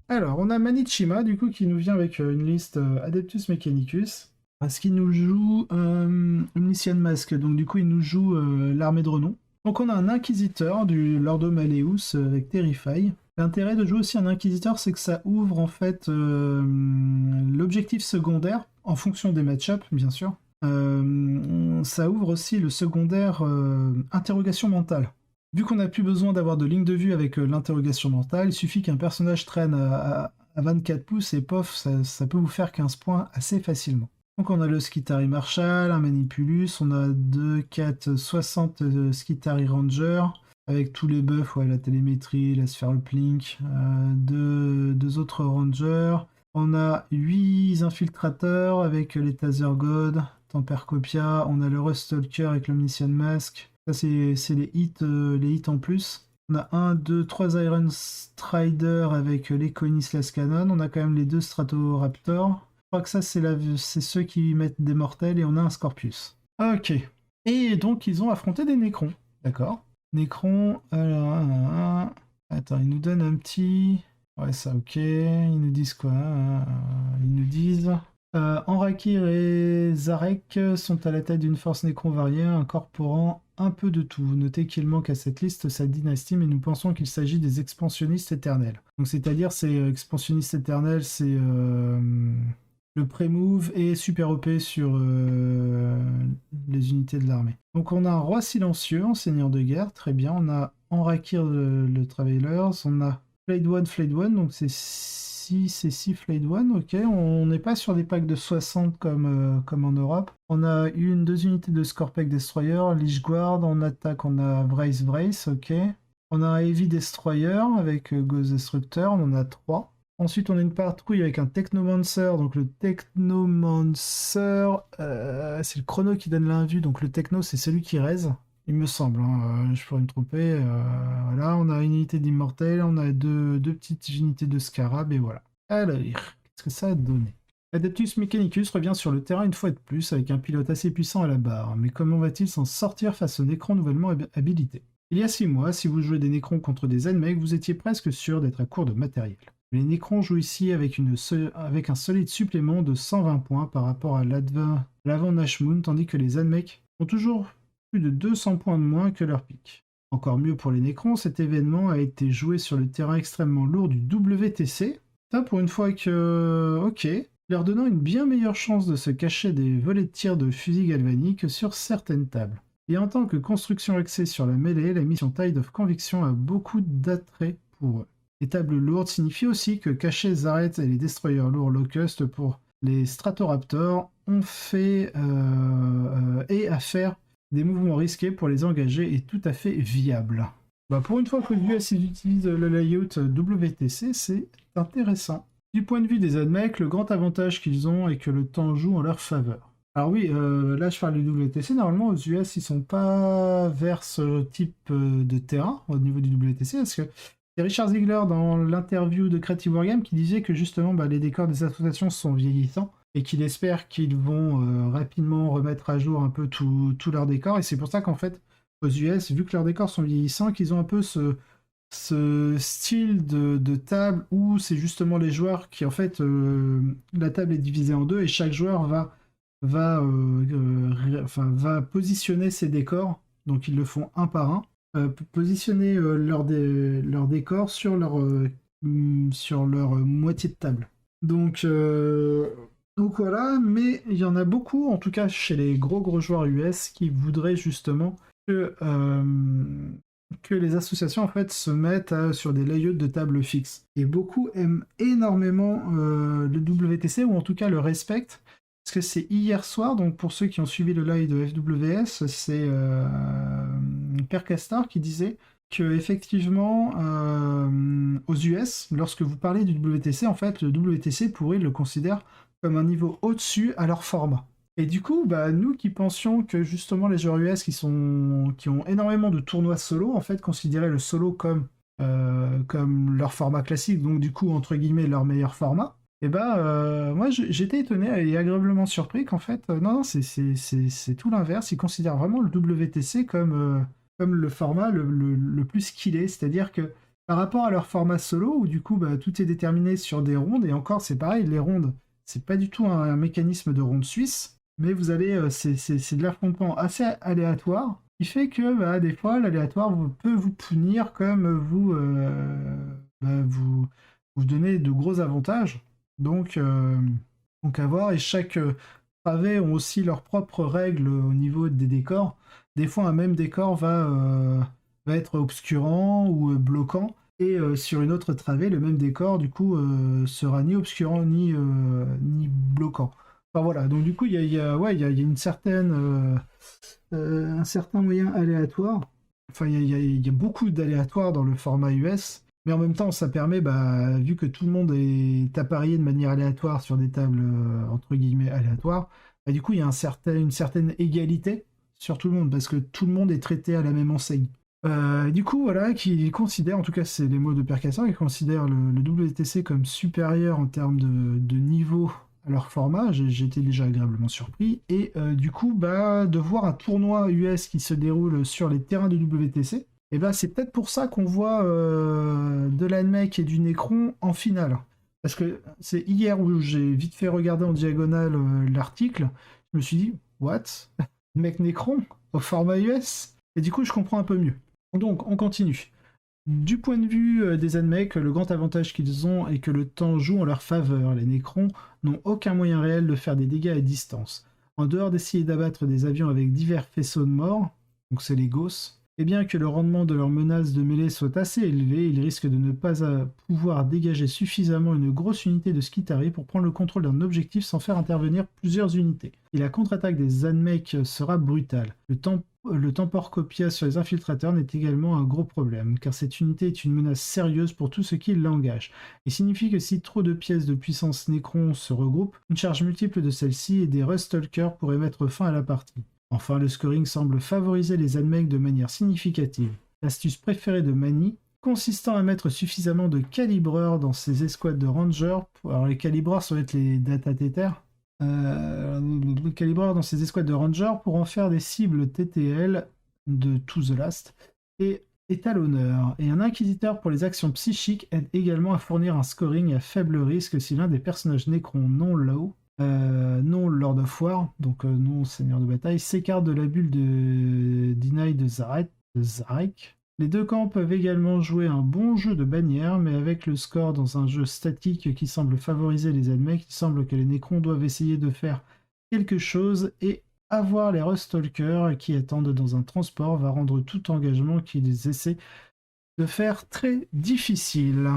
Alors, on a Manichima, du coup, qui nous vient avec une liste Adeptus Mechanicus. Parce qu'il nous joue Omniscient Mask, donc du coup, il nous joue l'armée de renom. Donc, on a un Inquisiteur du Lordo Malleus avec Terrify. L'intérêt de jouer aussi un Inquisiteur, c'est que ça ouvre en fait l'objectif secondaire, en fonction des match-ups, bien sûr. Ça ouvre aussi le secondaire interrogation mentale. Vu qu'on n'a plus besoin d'avoir de ligne de vue avec l'interrogation mentale, il suffit qu'un personnage traîne à 24 pouces et pof, ça peut vous faire 15 points assez facilement. Donc on a le Skitari Marshal, un Manipulus, on a 2, 4, 60 Skitari Ranger, avec tous les buffs, ouais, la télémétrie, la sphère uplink, deux autres Rangers. On a 8 infiltrateurs avec les Taser God, Tempercopia, on a le Ruststalker avec l'Omniscient Mask. Ça, c'est les hits en plus. On a 1, 2, 3 Iron Strider avec les Conis Las Cannon. On a quand même les 2 Stratoraptors. Je crois que ça, c'est ceux qui mettent des mortels et on a un Scorpius. Ok. Et donc, ils ont affronté des Necrons. D'accord. Necrons, alors, attends, ils nous donnent un petit... Ouais, ça, ok. Ils nous disent quoi? Ils nous disent... Enrakir et Zarek sont à la tête d'une force nécron variée, incorporant un peu de tout. Notez qu'il manque à cette liste sa dynastie, mais nous pensons qu'il s'agit des expansionnistes éternels. Donc c'est-à-dire ces expansionnistes éternels, c'est le pré-move et super OP sur les unités de l'armée. Donc on a un roi silencieux en seigneur de guerre, très bien. On a Enrakir le Travelers, on a Flayed One, donc c'est 6 Flayed One, ok. On n'est pas sur des packs de 60 comme en Europe. On a deux unités de Scorpec Destroyer, Lich Guard, en attaque on a Vrace, ok. On a un Heavy Destroyer avec Ghost Destructor, on en a 3. Ensuite, on a une patrouille avec un Technomancer. Donc, le Technomancer, c'est le chrono qui donne l'invue. Donc, le Techno, c'est celui qui raise, il me semble. Hein. Je pourrais me tromper. Voilà, on a une unité d'immortel, on a deux petites unités de scarab, et voilà. Alors, qu'est-ce que ça a donné? Adeptus Mechanicus revient sur le terrain une fois de plus avec un pilote assez puissant à la barre. Mais comment va-t-il s'en sortir face aux Nécrons nouvellement habilités? Il y a 6 mois, si vous jouez des Nécrons contre des Zenmecs, vous étiez presque sûr d'être à court de matériel. Les Nécrons jouent ici avec un solide supplément de 120 points par rapport à l'avant Nash Moon, tandis que les Zenmecs ont toujours plus de 200 points de moins que leur pic. Encore mieux pour les Nécrons, cet événement a été joué sur le terrain extrêmement lourd du WTC. Ça, pour une fois que... Ok. Leur donnant une bien meilleure chance de se cacher des volets de tir de fusil galvanique que sur certaines tables. Et en tant que construction axée sur la mêlée, la mission Tide of Conviction a beaucoup d'attrait pour eux. Les tables lourdes signifient aussi que cacher Zaret et les destroyers lourds Locust pour les Stratoraptors ont fait et à faire des mouvements risqués pour les engager est tout à fait viable. Bah pour une fois que l'US utilise le layout WTC, c'est intéressant. Du point de vue des admecs, le grand avantage qu'ils ont est que le temps joue en leur faveur. Alors oui, là je parle du WTC, normalement aux US ils sont pas vers ce type de terrain au niveau du WTC, parce que c'est Richard Ziegler dans l'interview de Creative Wargame qui disait que justement les décors des associations sont vieillissants et qu'il espère qu'ils vont rapidement remettre à jour un peu tout leur décor, et c'est pour ça qu'en fait aux US, vu que leurs décors sont vieillissants, qu'ils ont un peu ce style de table où c'est justement les joueurs qui, en fait, la table est divisée en deux et chaque joueur va positionner ses décors, donc ils le font un par un, positionner leur décor sur leur moitié de table. Donc voilà, mais il y en a beaucoup, en tout cas chez les gros joueurs US, qui voudraient justement que les associations en fait se mettent sur des layouts de table fixes. Et beaucoup aiment énormément le WTC, ou en tout cas le respectent, parce que c'est hier soir, donc pour ceux qui ont suivi le live de FWS, c'est Per Castor qui disait que effectivement aux US, lorsque vous parlez du WTC, en fait le WTC pourrait le considérer comme un niveau au-dessus à leur format. Et du coup, nous qui pensions que justement les joueurs US qui ont énormément de tournois solo, en fait, considéraient le solo comme leur format classique, donc du coup, entre guillemets, leur meilleur format, et moi j'étais étonné et agréablement surpris qu'en fait, non, c'est tout l'inverse, ils considèrent vraiment le WTC comme le format le plus skillé, c'est-à-dire que Par rapport à leur format solo, où du coup bah, tout est déterminé sur des rondes, et encore c'est pareil, les rondes, c'est pas du tout un mécanisme de ronde suisse, mais vous allez, c'est de l'affrontement assez aléatoire, qui fait que bah, des fois l'aléatoire peut vous punir comme vous donner de gros avantages. Donc, donc à voir, et chaque travées ont aussi leurs propres règles au niveau des décors. Des fois un même décor va être obscurant ou bloquant. Et sur une autre travée, le même décor, du coup, sera ni obscurant ni bloquant. Enfin voilà, donc du coup, ouais, il y a une certaine, un certain moyen aléatoire. Enfin, il y a beaucoup d'aléatoires dans le format US, mais en même temps, ça permet, bah, vu que tout le monde est apparié de manière aléatoire sur des tables entre guillemets aléatoires, bah, du coup, il y a une certaine égalité sur tout le monde, parce que tout le monde est traité à la même enseigne. Du coup, voilà, qui considère, en tout cas, c'est les mots de Percassin, qui considère le WTC comme supérieur en termes de niveau à leur format. J'ai été déjà agréablement surpris. Et du coup, bah, de voir un tournoi US qui se déroule sur les terrains de WTC, et bah, c'est peut-être pour ça qu'on voit de l'ANMEC et du Necron en finale. Parce que c'est hier où j'ai vite fait regarder en diagonale l'article, je me suis dit, what? Mec Necron au format US? Et du coup, je comprends un peu mieux. Donc, on continue. Du point de vue des Enmecs, le grand avantage qu'ils ont est que le temps joue en leur faveur. Les Nécrons n'ont aucun moyen réel de faire des dégâts à distance. En dehors d'essayer d'abattre des avions avec divers faisceaux de mort, donc c'est les Gauss, et bien que le rendement de leurs menaces de mêlée soit assez élevé, ils risquent de ne pas pouvoir dégager suffisamment une grosse unité de Skitari pour prendre le contrôle d'un objectif sans faire intervenir plusieurs unités. Et la contre-attaque des Enmecs sera brutale. Le temporcopia sur les infiltrateurs n'est également un gros problème, car cette unité est une menace sérieuse pour tout ce qui l'engage, et signifie que si trop de pièces de puissance Necron se regroupent, une charge multiple de celles-ci et des Rustalkers pourraient mettre fin à la partie. Enfin, le scoring semble favoriser les Almecs de manière significative. L'astuce préférée de Mani, consistant à mettre suffisamment de calibreurs dans ses escouades de rangers, alors les calibreurs ça va être les data tether, le calibreur dans ses escouades de rangers pour en faire des cibles TTL de To The Last et étalonneur. Et un inquisiteur pour les actions psychiques aide également à fournir un scoring à faible risque si l'un des personnages Necron non low, non Lord of War, donc non Seigneur de bataille, s'écarte de la bulle de Deny de Zarek. Les deux camps peuvent également jouer un bon jeu de bannière, mais avec le score dans un jeu statique qui semble favoriser les Ennemis, il semble que les Necrons doivent essayer de faire quelque chose, et avoir les Rustalkers qui attendent dans un transport va rendre tout engagement qu'ils essaient de faire très difficile.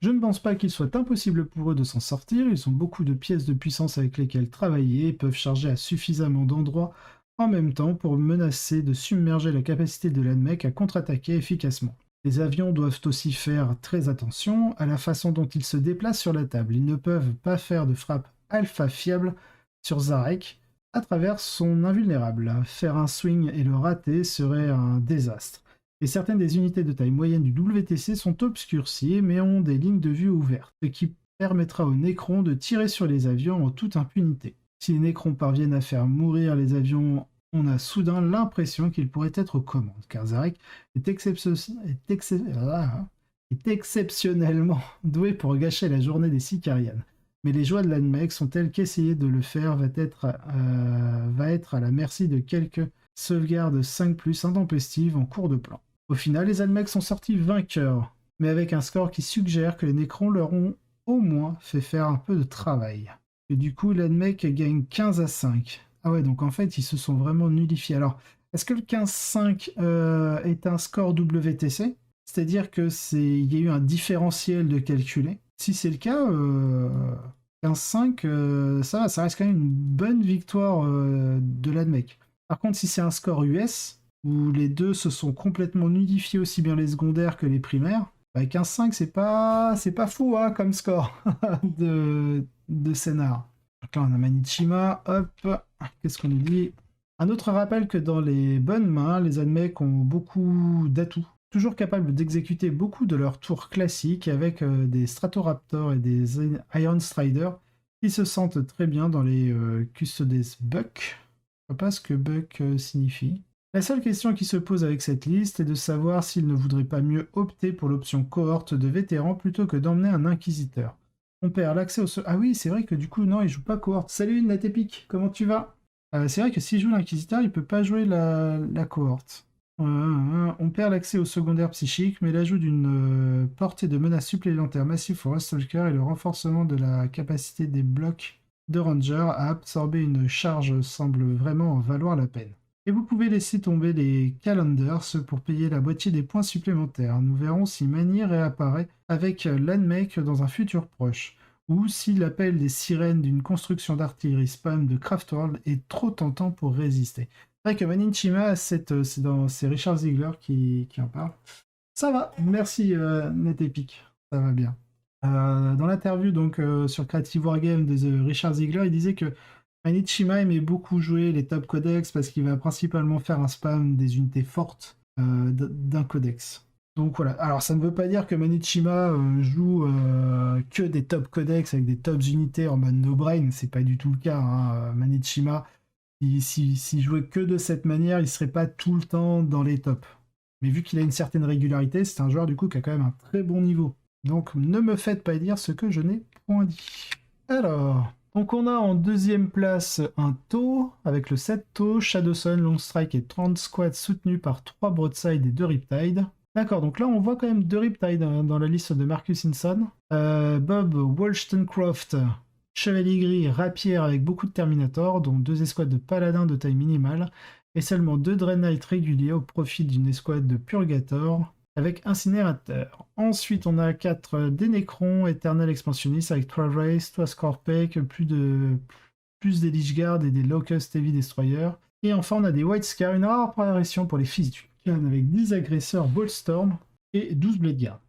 Je ne pense pas qu'il soit impossible pour eux de s'en sortir, ils ont beaucoup de pièces de puissance avec lesquelles travailler et peuvent charger à suffisamment d'endroits en même temps pour menacer de submerger la capacité de l'ANMEC à contre-attaquer efficacement. Les avions doivent aussi faire très attention à la façon dont ils se déplacent sur la table. Ils ne peuvent pas faire de frappe alpha fiable sur Zarek à travers son invulnérable. Faire un swing et le rater serait un désastre. Et certaines des unités de taille moyenne du WTC sont obscurcies mais ont des lignes de vue ouvertes, ce qui permettra aux Necrons de tirer sur les avions en toute impunité. Si les Necrons parviennent à faire mourir les avions, on a soudain l'impression qu'ils pourraient être aux commandes, car Zarek est exceptionnellement doué pour gâcher la journée des Sicarianes. Mais les joies de l'ANMEC sont telles qu'essayer de le faire va être à la merci de quelques sauvegardes 5+ intempestives en cours de plan. Au final, les ANMEC sont sortis vainqueurs, mais avec un score qui suggère que les Necrons leur ont au moins fait faire un peu de travail. Et du coup, l'ANMEC gagne 15-5. Ah ouais, donc en fait, ils se sont vraiment nullifiés. Alors, est-ce que le 15-5 est un score WTC? C'est-à-dire que il y a eu un différentiel de calculer. Si c'est le cas, 15-5, ça va, ça reste quand même une bonne victoire de l'ANMEC. Par contre, si c'est un score US, où les deux se sont complètement nullifiés aussi bien les secondaires que les primaires, bah 15-5, c'est pas fou hein, comme score de scénar. Donc là, on a Manichima, hop, qu'est-ce qu'on nous dit? Un autre rappel que dans les bonnes mains, les Anmecs ont beaucoup d'atouts, toujours capables d'exécuter beaucoup de leurs tours classiques avec des Stratoraptors et des Iron Striders qui se sentent très bien dans les Custodes Buck. Je ne sais pas ce que Buck signifie. La seule question qui se pose avec cette liste est de savoir s'il ne voudrait pas mieux opter pour l'option cohorte de vétérans plutôt que d'emmener un inquisiteur. On perd l'accès au... Ah oui, c'est vrai que du coup, non, il joue pas cohorte. Salut Natépic, comment tu vas? C'est vrai que s'il joue l'inquisiteur, il peut pas jouer la cohorte. On perd l'accès au secondaire psychique, mais l'ajout d'une portée de menace supplémentaire massif au Ruststalker et le renforcement de la capacité des blocs de Ranger à absorber une charge semble vraiment en valoir la peine. Et vous pouvez laisser tomber les calendars pour payer la moitié des points supplémentaires. Nous verrons si Mani réapparaît avec l'Anmake dans un futur proche, ou si l'appel des sirènes d'une construction d'artillerie spam de Craftworld est trop tentant pour résister. C'est vrai que Maninchima, c'est Richard Ziegler qui en parle. Ça va, merci NetEpic, ça va bien. Dans l'interview donc sur Creative Wargame de Richard Ziegler, il disait que Maninchima aimait beaucoup jouer les top codex parce qu'il va principalement faire un spam des unités fortes d'un codex. Donc voilà, alors ça ne veut pas dire que Maninchima joue que des top codex avec des tops unités en mode no-brain, c'est pas du tout le cas. Hein. Maninchima, s'il jouait que de cette manière, il serait pas tout le temps dans les tops. Mais vu qu'il a une certaine régularité, c'est un joueur du coup qui a quand même un très bon niveau. Donc ne me faites pas dire ce que je n'ai point dit. Alors, donc on a en deuxième place un taux avec le 7 taux, Shadowsun, Long Strike et 30 squads soutenus par 3 Broadside et 2 Riptide. D'accord, donc là on voit quand même 2 Riptide dans la liste de Marcus Hinson. Bob Wollstonecroft, Chevalier Gris, Rapier avec beaucoup de Terminator, dont 2 escouades de Paladins de taille minimale, et seulement 2 Dread Knight réguliers au profit d'une escouade de Purgator avec Incinérateur. Ensuite, on a 4 Dénécron, Eternal Expansionniste avec 3 Race, 3 Scorpec, plus des Lichguard et des Locust Heavy Destroyer. Et enfin, on a des White Scar, une rare apparition pour les fils du Khan avec 10 agresseurs Ballstorm et 12 Blade Guard.